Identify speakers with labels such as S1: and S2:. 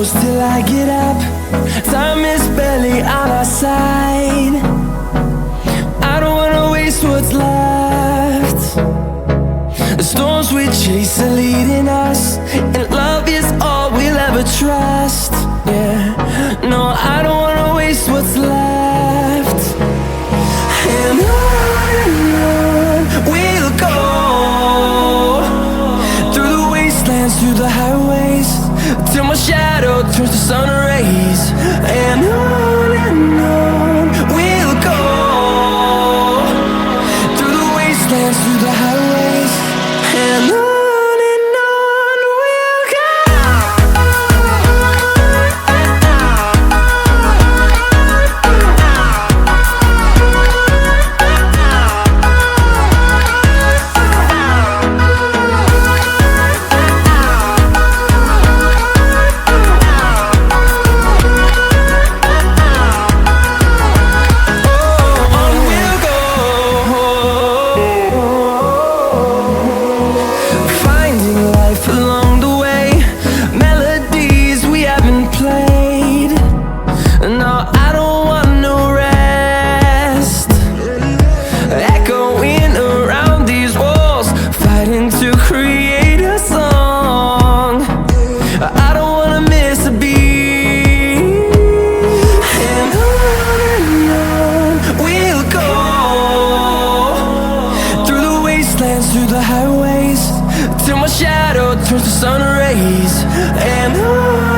S1: close till I get up. Time is barely on our side. I don't wanna waste what's left. The storms we chase are leading us, and love is all we'll ever trust. Yeah, no, I don't wanna waste what's left. And on we'll go, through the wastelands, through the highways, till my shadow turns to sun rays. And on we'll go, through the wastelands, through the highways, and on we'll go. Through the highways, till my shadow turns to sun rays. And on